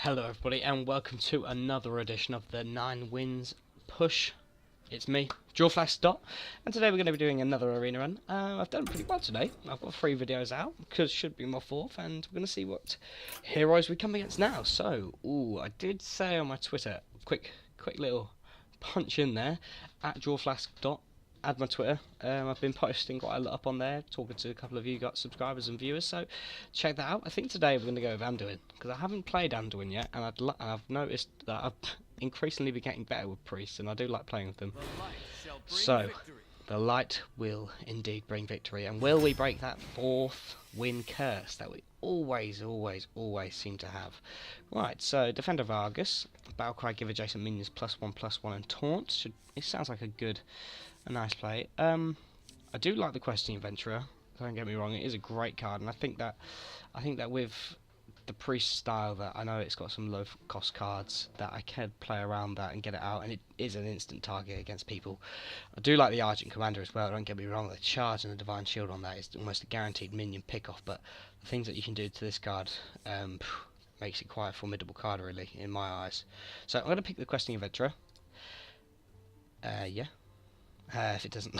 Hello everybody and welcome to another edition of the 9 Wins Push. It's me, Drawflash Dot, and today we're going to be doing another arena run. I've done pretty well today. I've got 3 videos out, because should be my 4th, and we're going to see what heroes we come against now. So, I did say on my Twitter, quick little punch in there, at Drawflash Dot. Add my Twitter. I've been posting quite a lot up on there, talking to a couple of you got subscribers and viewers, so check that out. I think today we're going to go with Anduin, because I haven't played Anduin yet, and I've noticed that I've increasingly been getting better with priests, and I do like playing with them. So, the light will indeed bring victory, and will we break that 4th win curse that we always seem to have? Right, so Defender of Argus, Battlecry, give adjacent minions +1/+1 and taunt. It sounds like a nice play. I do like the Questing Adventurer. Don't get me wrong; it is a great card, and I think that with the priest style, that I know it's got some low cost cards that I can play around that and get it out, and it is an instant target against people. I do like the Argent Commander as well. Don't get me wrong; the charge and the Divine Shield on that is almost a guaranteed minion pick off. But the things that you can do to this card makes it quite a formidable card, really, in my eyes. So I'm going to pick the Questing Adventurer. Yeah. If it doesn't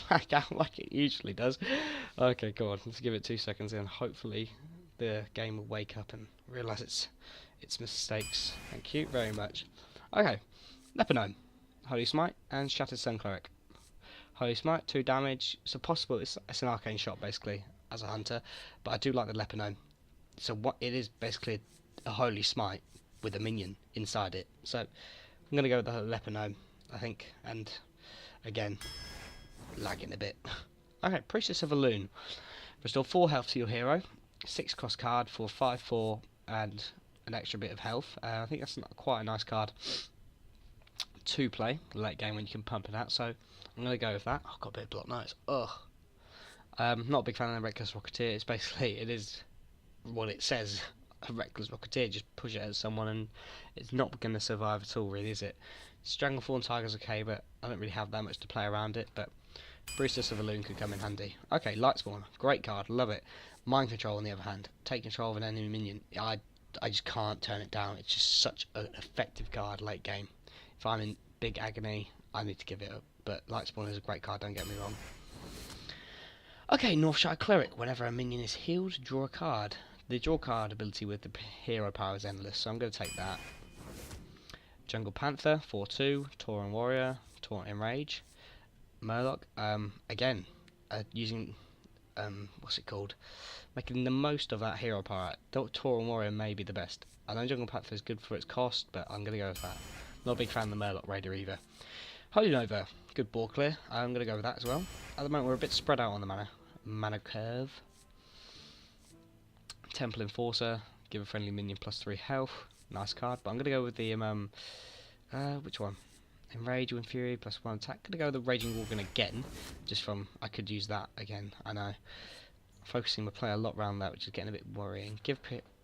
lag out like it usually does. Okay, go on. Let's give it 2 seconds and hopefully the game will wake up and realise its mistakes. Thank you very much. Okay, Leponome, Holy Smite, and Shattered Sun Cleric. Holy Smite, 2 damage. So possible, it's an arcane shot basically as a hunter, but I do like the Leponome. So what it is basically a Holy Smite with a minion inside it. So I'm gonna go with the Leponome, I think, and again, lagging a bit. Okay, Priestess of Elune. Restore 4 health to your hero. 6 cost card for 5/4 and an extra bit of health. I think that's quite a nice card to play late game when you can pump it out. So I'm going to go with that. I've got a bit of block notes. Ugh. Not a big fan of the Reckless Rocketeer. It's basically, it is what it says. A Reckless Rocketeer, just push it at someone and it's not going to survive at all, really, is it? Stranglethorn Tiger's okay, but I don't really have that much to play around it, but Priestess of Elune could come in handy. Okay, Lightspawn, great card, love it. Mind Control on the other hand, take control of an enemy minion. I just can't turn it down. It's just such an effective card late game. If I'm in big agony, I need to give it up, but Lightspawn is a great card, don't get me wrong. Okay, Northshire Cleric, whenever a minion is healed, draw a card. The draw card ability with the hero power is endless, so I'm going to take that. Jungle Panther, 4/2, Tauren Warrior, Taunt Enrage, Murloc, again, using, what's it called, making the most of that hero power. Tauren Warrior may be the best. I know Jungle Panther is good for its cost, but I'm going to go with that. Not a big fan of the Murloc Raider either. Holy Nova, good ball clear, I'm going to go with that as well. At the moment we're a bit spread out on the mana curve. Temple Enforcer, give a friendly minion +3 health. Nice card, but I'm going to go with the, which one? Enrage with Fury, +1 attack. Going to go with the Raging Gorgon again, just from, I could use that again, I know. Focusing my play a lot around that, which is getting a bit worrying. Give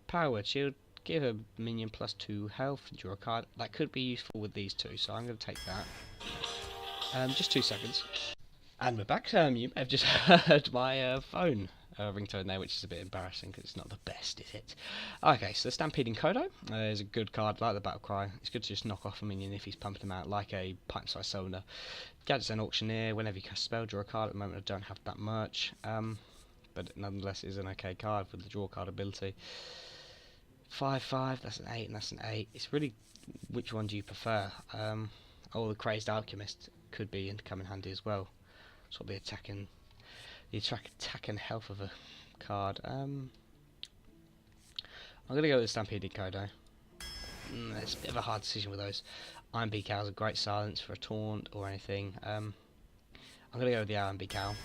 Power Word Shield, give a minion +2 health, draw a card. That could be useful with these two, so I'm going to take that. Just 2 seconds. And we're back. You may have just heard my phone ringtone there, which is a bit embarrassing because it's not the best, is it? Okay, so the Stampeding Kodo is a good card, like the Battlecry. It's good to just knock off a minion if he's pumping him out, like a Pipe-sized Sonar. Gadget's an Auctioneer, whenever you cast a spell, draw a card. At the moment I don't have that much, but nonetheless it is an okay card with the draw card ability. 5/5, that's an 8 and that's an 8. It's really, which one do you prefer? The Crazed Alchemist could be and come in handy as well. Sort of the attack and health of a card. I'm going to go with the Stampeding Kodo. It's a bit of a hard decision with those. Iron Beak Owl is a great silence for a taunt or anything. I'm going to go with the Iron Beak Owl.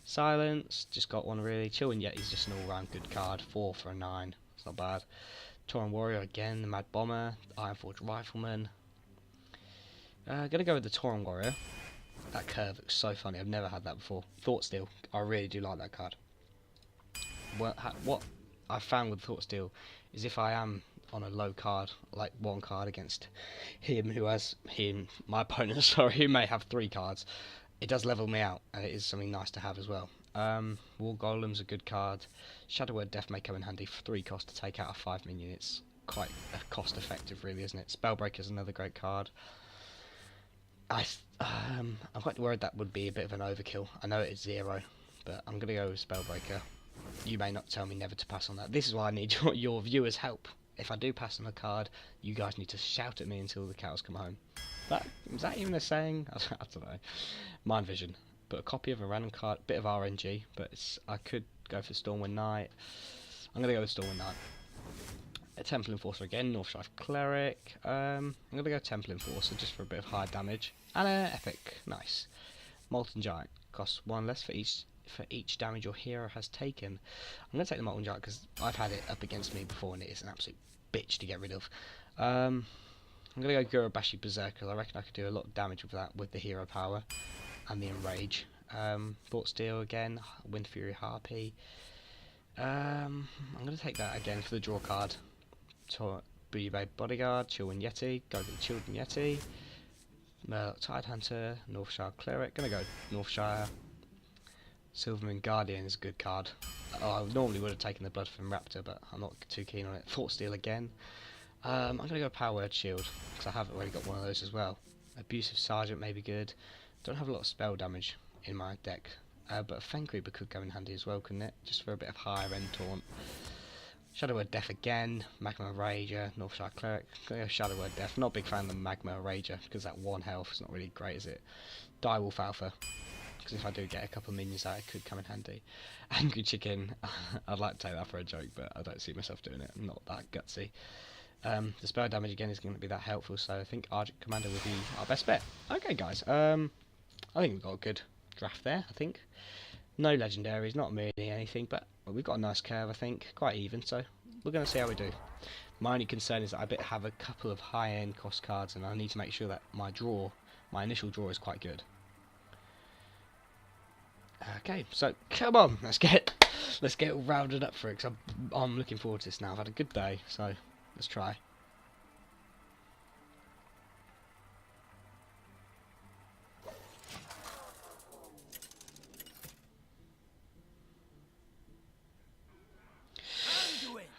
Silence, just got one really. Chillin' Yeti's just an all-round good card. 4 for a 9, it's not bad. Tauren Warrior again, the Mad Bomber, Ironforge Rifleman. Going to go with the Tauren Warrior. That curve looks so funny, I've never had that before. Thought Steal, I really do like that card. What I've found with Thought Steal is if I am on a low card, like 1 card against my opponent, sorry, who may have 3 cards, it does level me out, and it is something nice to have as well. War Golem's a good card. Shadow Word Death may come in handy for 3 cost to take out a 5 minion. It's quite cost effective, really, isn't it? Spellbreaker's another great card. I'm quite worried that would be a bit of an overkill. I know it is 0, but I'm going to go with Spellbreaker. You may not tell me never to pass on that. This is why I need your viewers' help. If I do pass on a card, you guys need to shout at me until the cows come home. Is that even a saying? I don't know. Mind Vision. Put a copy of a random card, bit of RNG, but I could go for Stormwind Knight. I'm going to go with Stormwind Knight. A Temple Enforcer again, Northshire Cleric. I'm going to go Temple Enforcer just for a bit of high damage. And an Epic, nice. Molten Giant, costs 1 less for each damage your hero has taken. I'm going to take the Molten Giant because I've had it up against me before and it is an absolute bitch to get rid of. I'm going to go Gurubashi Berserker. I reckon I could do a lot of damage with that with the hero power and the Enrage. Thought Steel again, Wind Fury Harpy. I'm going to take that again for the draw card. Booty Bay Bodyguard, Chillwind Yeti, go with the Chillwind Yeti. Murloc Tide Hunter, Northshire Cleric, gonna go Northshire. Silvermoon Guardian is a good card. I normally would have taken the Blood from Raptor, but I'm not too keen on it. Thought Steel again. I'm gonna go Power Word Shield, because I have already got one of those as well. Abusive Sergeant may be good. Don't have a lot of spell damage in my deck, but Fen Creeper could go in handy as well, couldn't it? Just for a bit of higher end taunt. Shadow Word Death again, Magma Rager, Northshire Cleric. Shadow Word Death. Not a big fan of the Magma Rager because that 1 health is not really great, is it? Direwolf Alpha, because if I do get a couple of minions out, it could come in handy. Angry Chicken. I'd like to take that for a joke, but I don't see myself doing it. I'm not that gutsy. The spell damage again is going to be that helpful, so I think Argent Commander would be our best bet. Okay, guys. I think we've got a good draft there. I think. No legendaries, not really anything, but we've got a nice curve, I think, quite even, so we're going to see how we do. My only concern is that I have a couple of high-end cost cards, and I need to make sure that my initial draw is quite good. Okay, so come on, let's get all rounded up for it, because I'm looking forward to this now. I've had a good day, so let's try.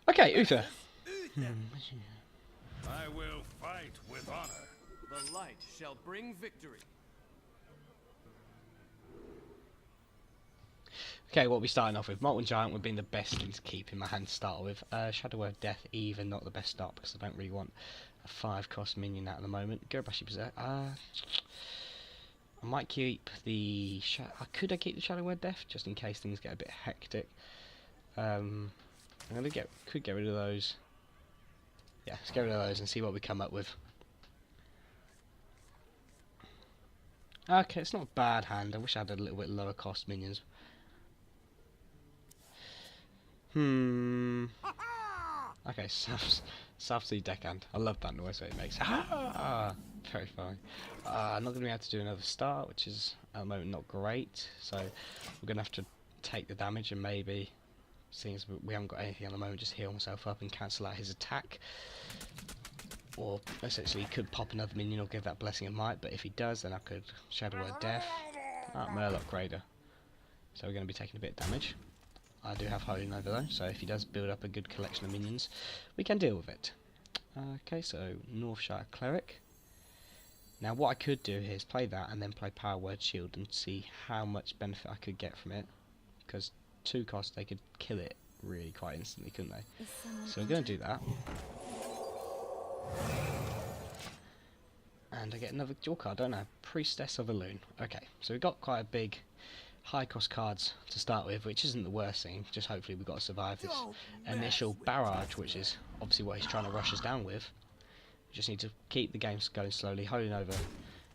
Okay, Uther. I will fight with honor. The light shall bring victory. Okay, what are we starting off with? Molten Giant would be the best thing to keep in my hand to start with. Shadow Word Death, even not the best start because I don't really want a 5-cost minion at the moment. Gurubashi Berserker. I might keep the. Could I keep the Shadow Word Death just in case things get a bit hectic? I'm gonna could get rid of those. Yeah, let's get rid of those and see what we come up with. Okay, it's not a bad hand. I wish I had a little bit lower cost minions. Okay, South Sea Deckhand. I love that noise that it makes. Very funny. I'm not going to be able to do another start, which is at the moment not great. So we're going to have to take the damage and maybe, seeing as we haven't got anything at the moment, just heal myself up and cancel out his attack. Or essentially he could pop another minion or give that Blessing of Might, but if he does then I could Shadow Word Death. Murloc Raider. So we're going to be taking a bit of damage. I do have Holy Nova though, so if he does build up a good collection of minions, we can deal with it. Okay, so Northshire Cleric. Now what I could do here is play that and then play Power Word Shield and see how much benefit I could get from it. Because 2 costs, they could kill it really quite instantly, couldn't they? So we're going to do that. And I get another dual card, don't I? Priestess of Elune. Okay, so we've got quite a big high cost cards to start with, which isn't the worst thing, just hopefully we've got to survive this initial barrage, which is obviously what he's trying to rush us down with. We just need to keep the games going slowly. Holy Nova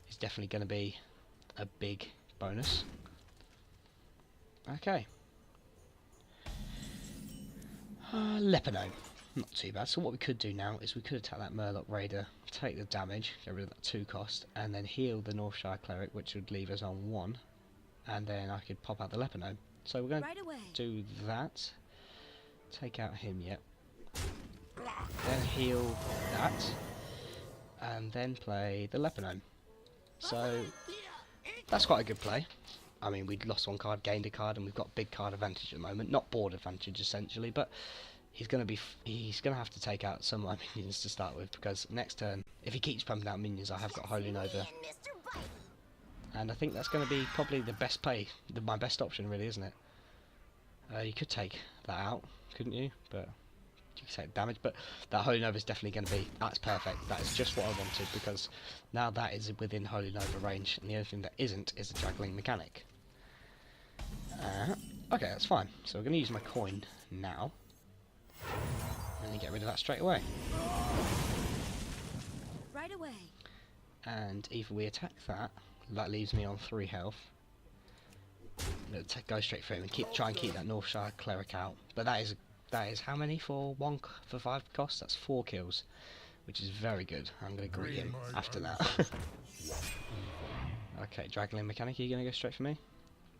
is definitely going to be a big bonus. Okay. Lepino. Not too bad. So what we could do now is we could attack that Murloc Raider, take the damage, get rid of that 2 cost, and then heal the Northshire Cleric, which would leave us on 1. And then I could pop out the Lepino. So we're going to do that. Take out him, yep. Then heal that. And then play the Lepino. So that's quite a good play. I mean, we'd lost 1 card, gained a card, and we've got big card advantage at the moment. Not board advantage, essentially, but he's gonna have to take out some of my minions to start with, because next turn, if he keeps pumping out minions, I have got Holy Nova, and I think that's going to be probably the best play, my best option, really, isn't it? You could take that out, couldn't you? But you could take damage, but that Holy Nova is definitely going to be, that's perfect. That is just what I wanted, because now that is within Holy Nova range, and the only thing that isn't is a juggling mechanic. Okay, that's fine. So we're going to use my coin now, and then get rid of that straight away. Right away. And either we attack that, that leaves me on 3 health. Go straight through him and try and keep that Northshire cleric out. But that is how many for 5 costs? That's 4 kills, which is very good. I'm going to greet him after that. Okay, Dragonlin Mechanic, are you going to go straight for me?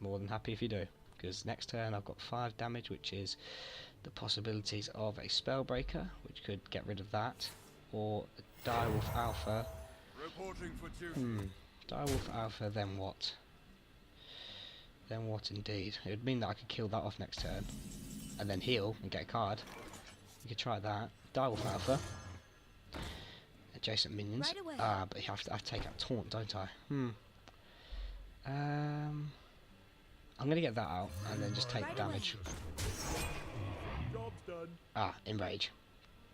More than happy if you do, because next turn I've got 5 damage, which is the possibilities of a Spellbreaker, which could get rid of that, or a Direwolf Alpha. Reporting for duty. Direwolf Alpha, then what? Then what indeed? It would mean that I could kill that off next turn, and then heal and get a card. We could try that. Direwolf Alpha. Adjacent minions. Right away. But I have to take out Taunt, don't I? I'm gonna get that out and then just take Right damage. Job's done. Enrage.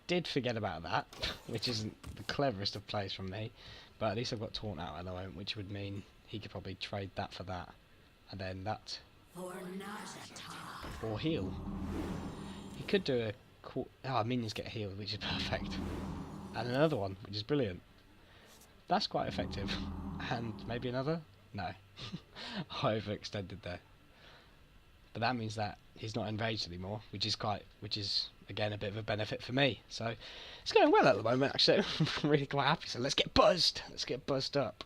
Did forget about that, which isn't the cleverest of plays from me, but at least I've got Taunt out at the moment, which would mean he could probably trade that for that, and then that, or heal. He could do a minions get healed, which is perfect, and another one, which is brilliant. That's quite effective, and maybe another. No, I overextended there. But that means that he's not enraged anymore, which is again a bit of a benefit for me. So it's going well at the moment, actually. I'm really quite happy. So let's get buzzed. Let's get buzzed up.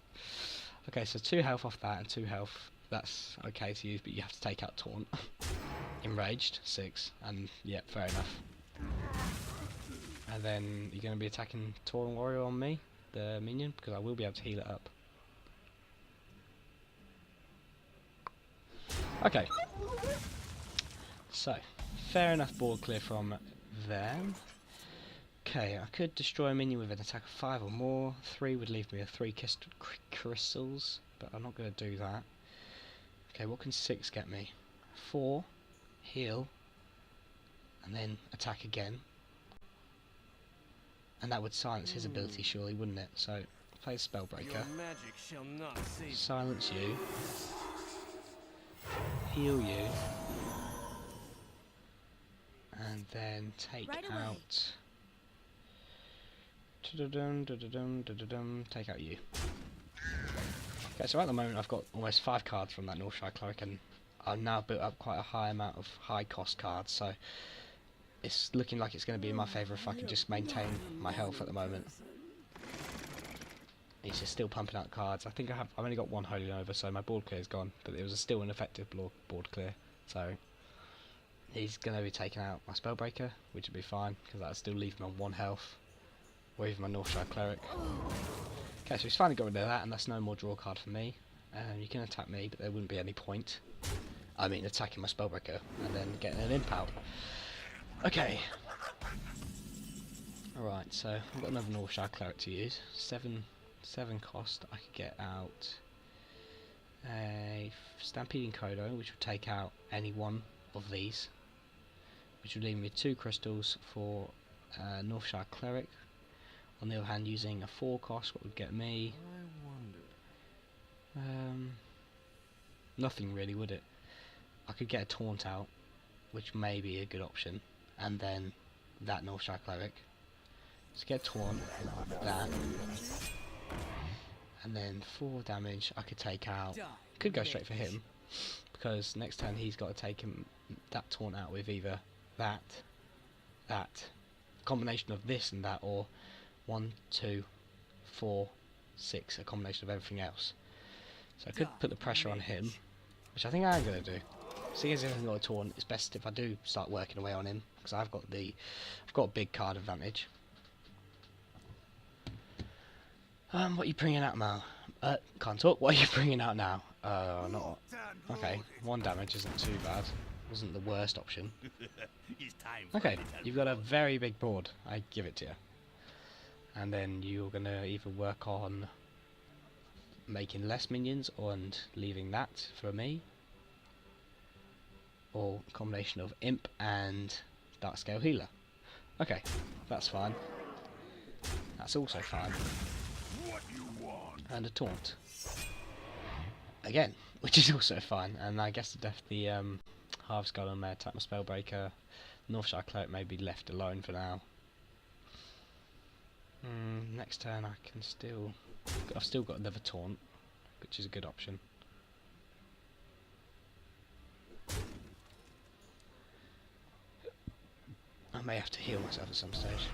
Okay, so 2 health off that and 2 health. That's okay to use, but you have to take out Taunt. Enraged 6, and yeah, fair enough. And then you're going to be attacking Tauren Warrior on me, the minion, because I will be able to heal it up. Okay, so fair enough board clear from them. Okay, I could destroy a minion with an attack of 5 or more. 3 would leave me with 3 crystals, but I'm not going to do that. Okay, what can 6 get me? 4, heal, and then attack again. And that would silence his ability, surely, wouldn't it? So, play Spellbreaker. Your magic shall not save. Silence you. Heal you, and then take out. Take out you. Okay, so at the moment I've got almost 5 cards from that Northshire Cleric, and I've now built up quite a high amount of high cost cards. So it's looking like it's going to be in my favour if I can just maintain my health at the moment. He's just still pumping out cards. I think I've only got 1 Holy Nova, so my board clear is gone, but it was still an effective board clear. So he's going to be taking out my Spellbreaker, which would be fine, because that'll still leave him on 1 health, or even my Northshire Cleric. Okay, so he's finally got rid of that, and that's no more draw card for me. You can attack me, but there wouldn't be any point. I mean, attacking my Spellbreaker, and then getting an imp out. Okay. Alright, so I've got another Northshire Cleric to use. 7 cost. I could get out a Stampeding Kodo, which would take out any one of these, which would leave me 2 crystals for Northshire Cleric. On the other hand, using a 4 cost, what would get me? Nothing really, would it? I could get a Taunt out, which may be a good option, and then that Northshire Cleric. So get Taunt, that. And then 4 damage I could take out. Could go straight for him, because next turn he's got to take that Taunt out with either that combination of this and that, or 1, 2, 4, 6, a combination of everything else. So I could put the pressure on him, which I think I am going to do. Seeing as he hasn't got a Taunt, it's best if I do start working away on him, because I've got a big card advantage. What are you bringing out now? Can't talk. What are you bringing out now? Not. Okay, 1 damage isn't too bad. wasn't the worst option. It's time for Okay, a little you've got a very big board. I give it to you. And then you're gonna either work on making less minions and leaving that for me, or a combination of imp and dark scale healer. Okay, that's fine. That's also fine. what you want. And a taunt again, which is also fine. And I guess the Harvest Golem may attack my Spellbreaker. Northshire Cleric may be left alone for now. Next turn I can still... I've still got another taunt, which is a good option. I may have to heal myself at some stage.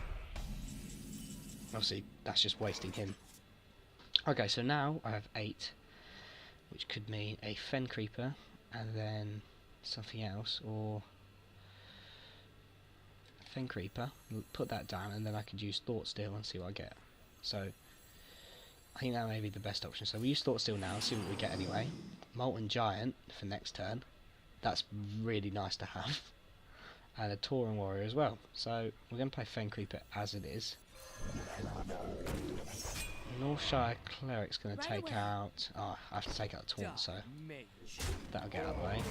Obviously, that's just wasting him. Okay, so now I have 8, which could mean a Fen Creeper, and then something else, or... Fen Creeper, put that down, and then I could use Thought Steal and see what I get. So, I think that may be the best option. So we use Thought Steal now, see what we get anyway. Molten Giant for next turn. That's really nice to have. And a Tauren Warrior as well. So we're going to play Fen Creeper as it is. Northshire Cleric's going to take out... Oh, I have to take out the Taunt, so that'll get out of the way.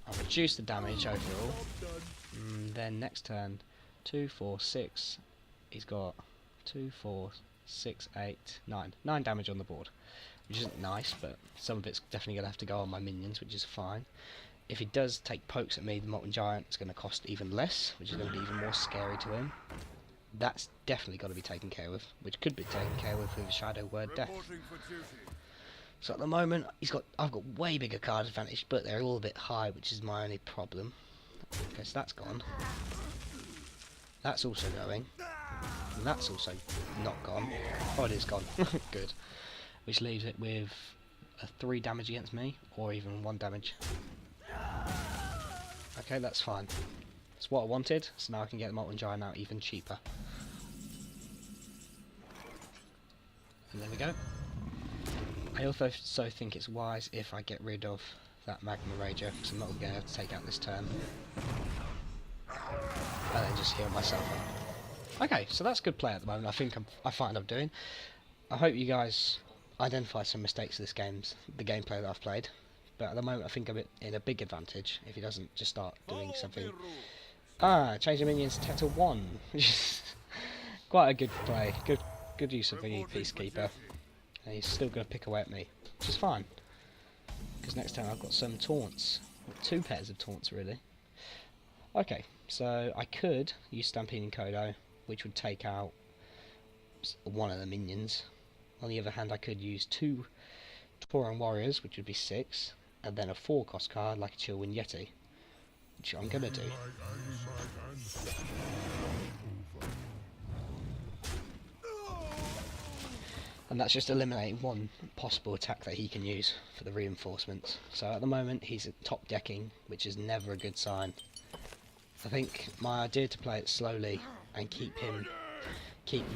I'll reduce the damage overall. Then next turn, 2, 4, 6. He's got 2, 4, 6, 8, 9. 9 damage on the board, which isn't nice, but some of it's definitely going to have to go on my minions, which is fine. If he does take pokes at me, the Molten Giant is going to cost even less, which is going to be even more scary to him. That's definitely got to be taken care of, which could be taken care of with Shadow Word Death. Reporting for duty. So at the moment, I've got way bigger card advantage, but they're all a bit high, which is my only problem. Okay, so that's gone. That's also going. And that's also not gone. Oh, it is gone. Good. Which leaves it with a 3 damage against me, or even 1 damage. Okay, that's fine. That's what I wanted, so now I can get the Molten Giant out even cheaper. And there we go. I also think it's wise if I get rid of that Magma Rager, because I'm not going to have to take out this turn. And then just heal myself up. Okay, so that's good play at the moment. I find I'm doing. I hope you guys identify some mistakes of the gameplay that I've played. But at the moment I think I'm in a big advantage if he doesn't just start doing something. Change the minions to Teta 1, which is quite a good play. Good use of the Peacekeeper. And he's still going to pick away at me, which is fine. Because next time I've got some taunts. 2 pairs of taunts, really. Okay, so I could use Stampeding Kodo, which would take out one of the minions. On the other hand, I could use 2 Tauren Warriors, which would be 6, and then a 4-cost card like a Chillwind Yeti, which I'm going to do. And that's just eliminating one possible attack that he can use for the reinforcements. So at the moment he's at top decking, which is never a good sign. I think my idea to play it slowly and keep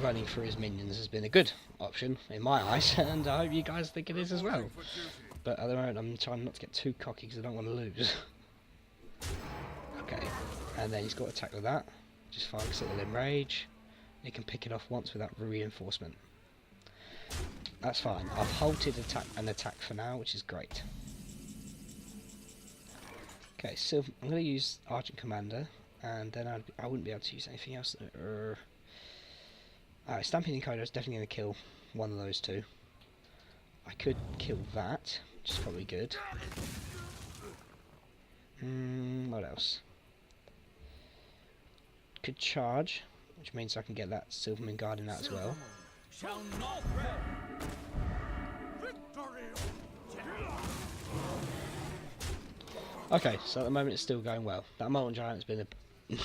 running through his minions has been a good option in my eyes, and I hope you guys think it is as well. But at the moment I'm trying not to get too cocky because I don't want to lose. Okay, and then he's got to attack with that, which is fine because it'll enrage. He can pick it off once without reinforcement. That's fine. I've halted an attack for now, which is great. Okay, so I'm going to use Argent Commander, and then I wouldn't be able to use anything else. Alright, Stampeding Kodo is definitely going to kill one of those 2. I could kill that, which is probably good. What else? Could charge, which means I can get that Silverman Guardian out as well. Shall not Okay, so at the moment it's still going well. That Molten Giant's been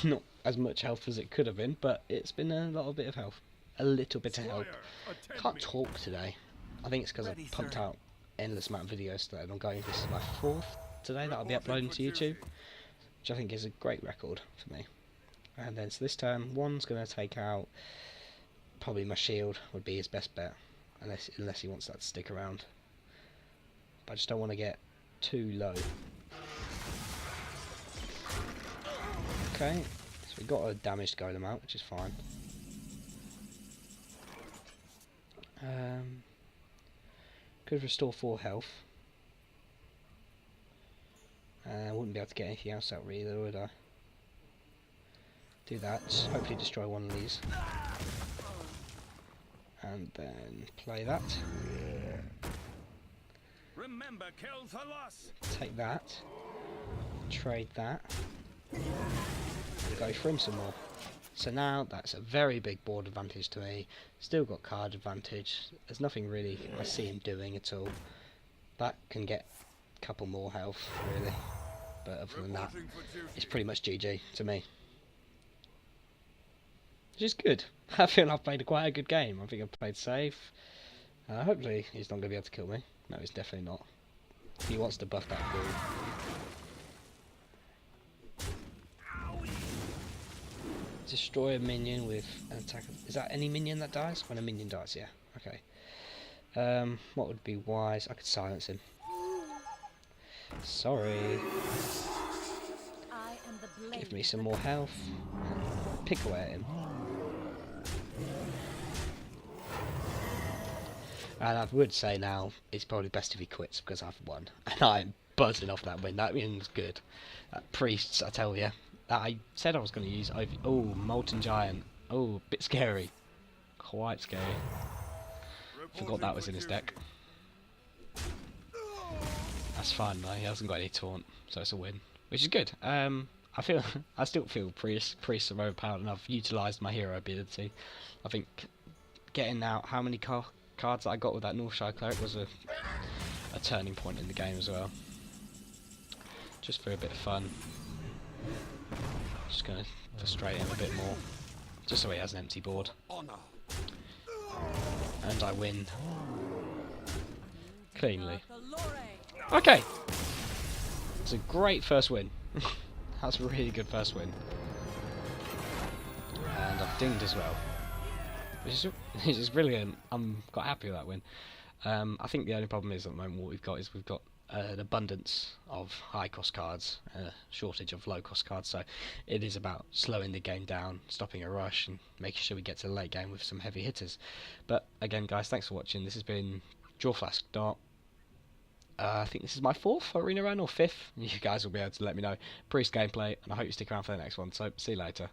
not as much health as it could have been, but it's been a little bit of health. A little bit of help. Can't talk today. I think it's because I've pumped out endless amount of videos today, and I'm going, this is my 4th today that I'll be uploading to YouTube, which I think is a great record for me. And then so this turn, 1's going to take out, probably my shield would be his best bet, unless he wants that to stick around. But I just don't want to get too low. Okay, so we got a damaged golem out, which is fine. Could restore 4 health. I wouldn't be able to get anything else out really, would I? Do that, hopefully destroy one of these. And then play that. Remember, kills a loss. Take that. Trade that. Go for him some more. So now that's a very big board advantage to me. Still got card advantage. There's nothing really I see him doing at all. That can get a couple more health really. But other than that, it's pretty much GG to me. Which is good. I feel I've played quite a good game. I think I've played safe. Hopefully he's not going to be able to kill me. No, he's definitely not. He wants to buff that bull. Destroy a minion with an attack. Is that any minion that dies? When a minion dies, yeah. Okay. What would be wise? I could silence him. Sorry. Give me some more health. Pick away at him. And I would say now it's probably best if he quits because I've won. And I'm buzzing off that win. That means good. Priests, I tell you. I said I was going to use over. Oh, Molten Giant. Oh, a bit scary. Quite scary. Forgot that was in his deck. That's fine though. He hasn't got any taunt, so it's a win, which is good. I still feel priests are overpowered, and I've utilised my hero ability. I think getting out how many cards that I got with that Northshire Cleric was a turning point in the game as well. Just for a bit of fun. Just going to frustrate him a bit more, just so he has an empty board. And I win cleanly. Okay, it's a great first win. That's a really good first win. And I've dinged as well, which is brilliant. I'm quite happy with that win. I think the only problem is at the moment what we've got is we've got an abundance of high cost cards, a shortage of low cost cards, so it is about slowing the game down, stopping a rush and making sure we get to the late game with some heavy hitters. But again guys, thanks for watching. This has been Jawflask Dart. I think this is my 4th arena run or 5th. You guys will be able to let me know. Priest gameplay, and I hope you stick around for the next one, so see you later.